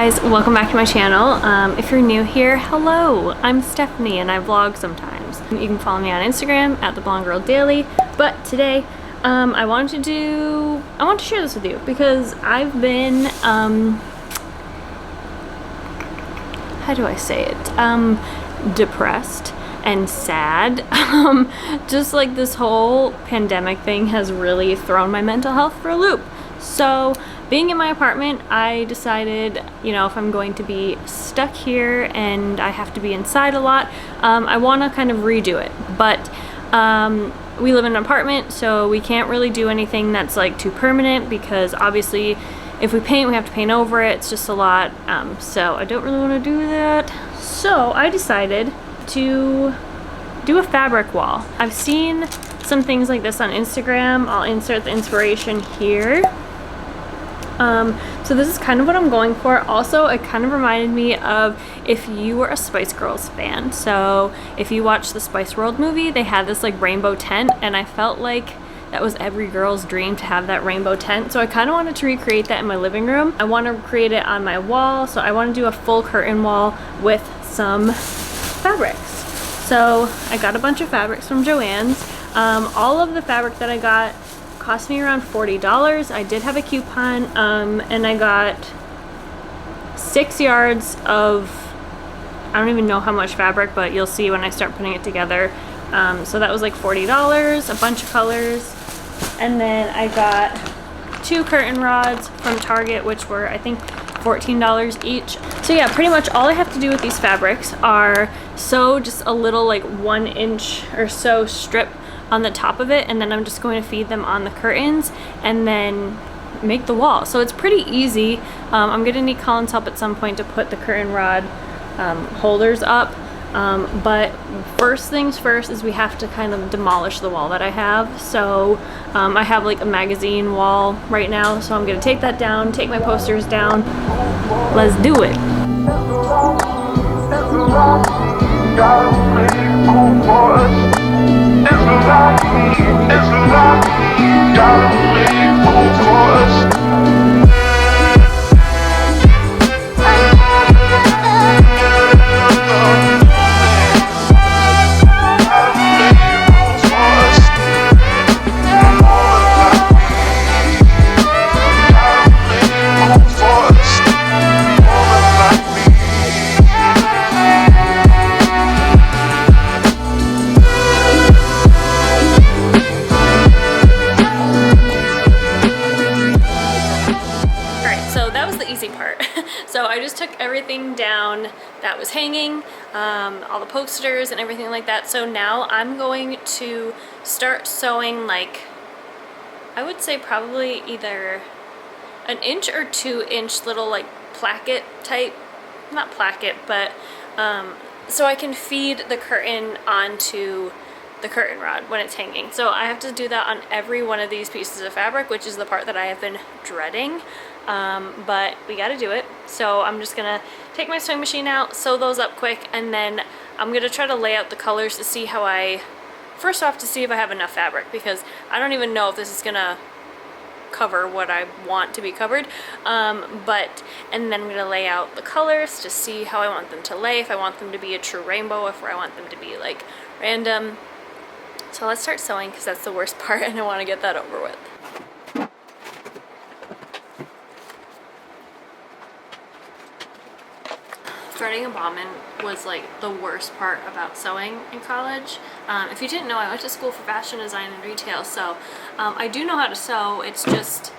guys, welcome back to my channel. If you're new here, hello, I'm Stephanie and I vlog sometimes. You can follow me on Instagram at @theblondegirldaily. But today I want to share this with you because I've been how do I say it, depressed and sad. Just like this whole pandemic thing has really thrown my mental health for a loop. So being in my apartment, I decided, you know, if I'm going to be stuck here and I have to be inside a lot, I want to kind of redo it. But we live in an apartment, so we can't really do anything that's like too permanent because obviously if we paint, we have to paint over it. It's just a lot. So I don't really want to do that. So I decided to do a fabric wall. I've seen some things like this on Instagram. I'll insert the inspiration here. So this is kind of what I'm going for. Also, it kind of reminded me of if you were a Spice Girls fan. So if you watched the Spice World movie, they had this like rainbow tent, and I felt like that was every girl's dream to have that rainbow tent. So I kind of wanted to recreate that in my living room. I want to create it on my wall. So I want to do a full curtain wall with some fabrics. So I got a bunch of fabrics from Joanns. All of the fabric that I got cost me around $40. I did have a coupon, and I got 6 yards of, I don't even know how much fabric, but you'll see when I start putting it together. So that was like $40, a bunch of colors. And then I got 2 curtain rods from Target, which were I think $14 each. So yeah, pretty much all I have to do with these fabrics are sew just a little like 1 inch or so strip on the top of it, and then I'm just going to feed them on the curtains and then make the wall. So it's pretty easy. I'm gonna need Colin's help at some point to put the curtain rod holders up. But first things first is we have to kind of demolish the wall that I have. So I have like a magazine wall right now, so I'm gonna take that down, take my posters down. Let's do it. So I just took everything down that was hanging, all the posters and everything like that. So now I'm going to start sewing, like, I would say probably either 1 inch or 2 inch little like placket type, not placket, but so I can feed the curtain onto the curtain rod when it's hanging. So I have to do that on every one of these pieces of fabric, which is the part that I have been dreading. But we got to do it. So I'm just gonna take my sewing machine out, sew those up quick, and then I'm gonna try to lay out the colors to see how first off to see if I have enough fabric, because I don't even know if this is gonna cover what I want to be covered. And then I'm gonna lay out the colors to see how I want them to lay, if I want them to be a true rainbow, if I want them to be like random. So let's start sewing, because that's the worst part and I want to get that over with. Starting a bobbin was like the worst part about sewing in college. If you didn't know, I went to school for fashion design and retail, so I do know how to sew. It's just,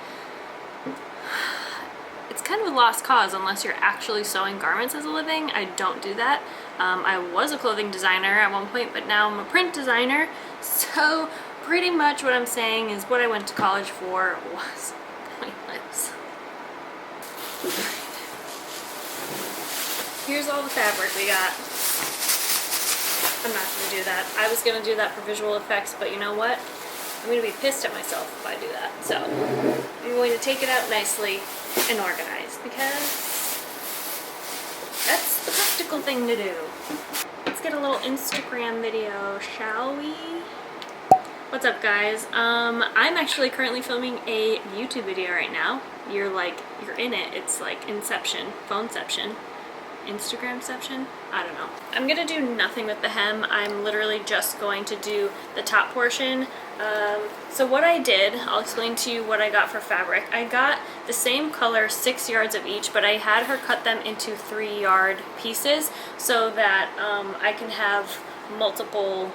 it's kind of a lost cause unless you're actually sewing garments as a living. I don't do that. I was a clothing designer at one point, but now I'm a print designer. So pretty much what I'm saying is what I went to college for was pointless. Here's all the fabric we got. I'm not going to do that. I was going to do that for visual effects, but you know what? I'm going to be pissed at myself if I do that. So I'm going to take it out nicely and organize, because that's the practical thing to do. Let's get a little Instagram video, shall we? What's up, guys? I'm actually currently filming a YouTube video right now. You're in it. It's like Inception, Phoneception, Instagramception. I don't know. I'm gonna do nothing with the hem. I'm literally just going to do the top portion. So what I did, I'll explain to you what I got for fabric. I got the same color, 6 yards of each, but I had her cut them into 3-yard pieces so that I can have multiple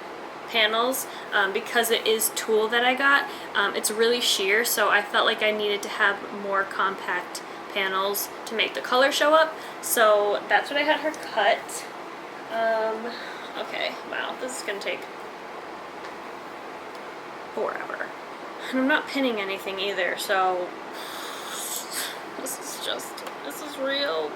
panels because it is tulle that I got. It's really sheer, so I felt like I needed to have more compact panels to make the color show up. So that's what I had her cut. Okay, wow, this is gonna take forever. And I'm not pinning anything either, so this is real.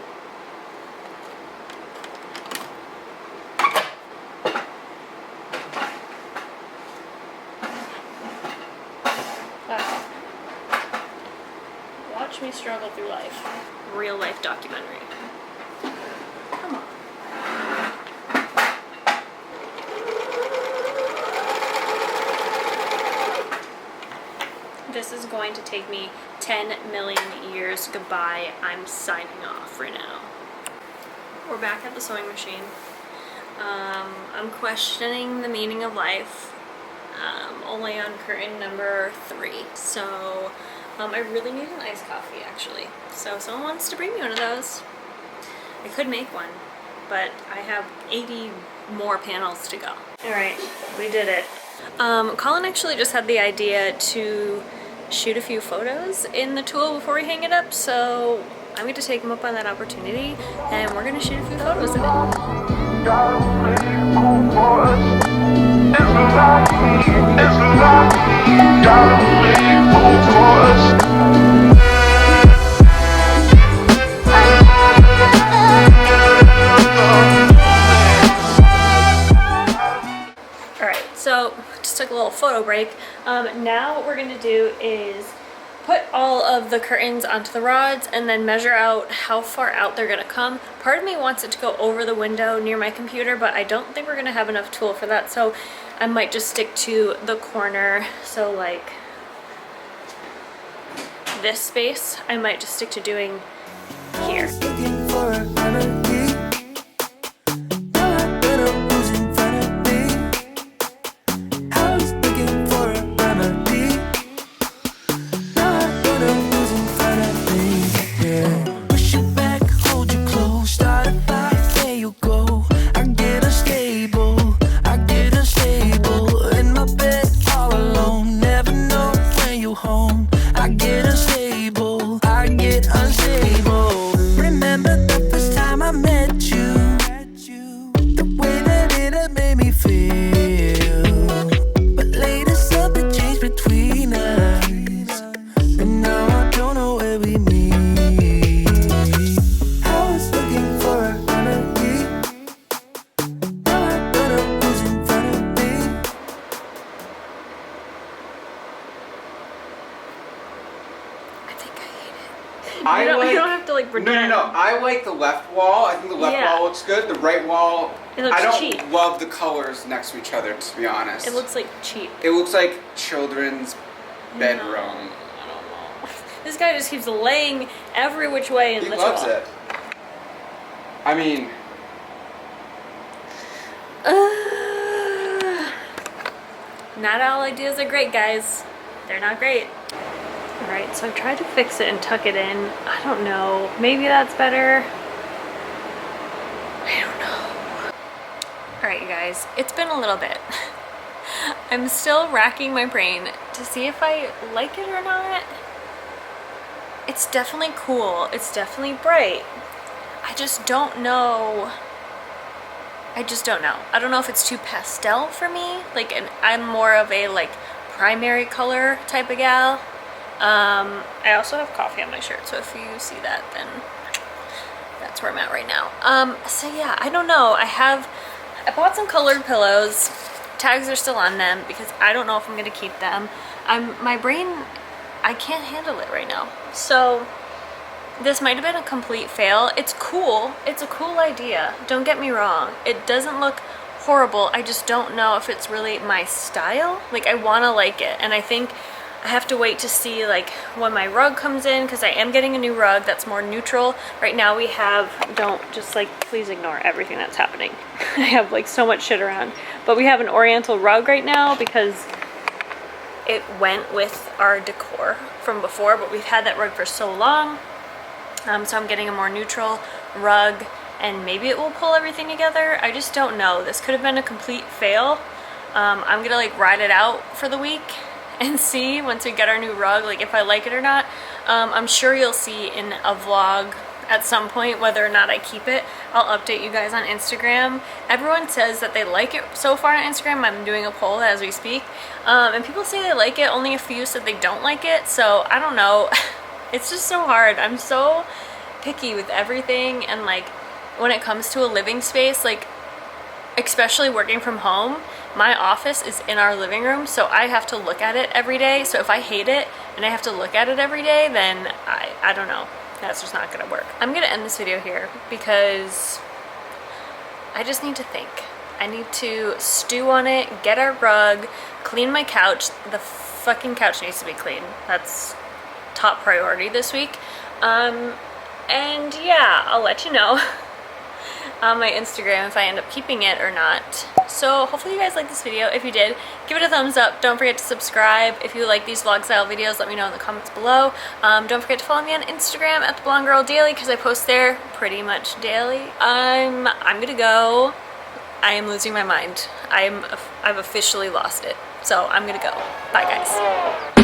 Wow. Watch me struggle through life. Real life documentary. Come on. This is going to take me 10 million years. Goodbye. I'm signing off for now. We're back at the sewing machine. I'm questioning the meaning of life. Only on curtain number 3. So I really need an iced coffee, actually. So if someone wants to bring me one of those, I could make one, but I have 80 more panels to go. All right, we did it. Colin actually just had the idea to shoot a few photos in the tulle before we hang it up, so I'm going to take him up on that opportunity, and we're going to shoot a few photos of it. Alright, so just took a little photo break. Now what we're going to do is put all of the curtains onto the rods and then measure out how far out they're going to come. Part of me wants it to go over the window near my computer, but I don't think we're going to have enough tulle for that, so I might just stick to the corner. So like this space, I might just stick to doing here. You don't have to like pretend. No. I like the left wall. I think the left wall looks good. The right wall, it looks I don't cheap. love the colors next to each other, to be honest. It looks like cheap. It looks like children's bedroom. No, I don't know. This guy just keeps laying every which way in this wall. He loves it. I mean... Not all ideas are great, guys. They're not great. Alright, so I tried to fix it and tuck it in. I don't know. Maybe that's better. I don't know. Alright, you guys. It's been a little bit. I'm still racking my brain to see if I like it or not. It's definitely cool. It's definitely bright. I just don't know. I don't know if it's too pastel for me. Like, I'm more of a like primary color type of gal. I also have coffee on my shirt, so if you see that, then that's where I'm at right now. So yeah, I don't know. I bought some colored pillows. Tags are still on them because I don't know if I'm gonna keep them. My brain, I can't handle it right now. So this might have been a complete fail. It's cool. It's a cool idea. Don't get me wrong. It doesn't look horrible. I just don't know if it's really my style. Like, I want to like it, and I think I have to wait to see like when my rug comes in, because I am getting a new rug that's more neutral. Right now we have, don't just like, please ignore everything that's happening. I have like so much shit around. But we have an oriental rug right now because it went with our decor from before, but we've had that rug for so long. So I'm getting a more neutral rug, and maybe it will pull everything together. I just don't know. This could have been a complete fail. I'm gonna like ride it out for the week and see once we get our new rug, like if I like it or not. I'm sure you'll see in a vlog at some point whether or not I keep it. I'll update you guys on Instagram. Everyone says that they like it so far on Instagram. I'm doing a poll as we speak. And people say they like it. Only a few said they don't like it. So I don't know. It's just so hard. I'm so picky with everything. And like when it comes to a living space, like especially working from home, my office is in our living room, so I have to look at it every day. So if I hate it and I have to look at it every day, then I don't know. That's just not gonna work. I'm gonna end this video here because I just need to think. I need to stew on it, get our rug, clean my couch. The fucking couch needs to be clean. That's top priority this week. And yeah, I'll let you know on my Instagram if I end up keeping it or not. So hopefully you guys liked this video. If you did, give it a thumbs up. Don't forget to subscribe. If you like these vlog style videos, let me know in the comments below. Don't forget to follow me on Instagram at theblondegirldaily, because I post there pretty much daily. I'm gonna go. I am losing my mind. I've officially lost it. So I'm gonna go. Bye guys.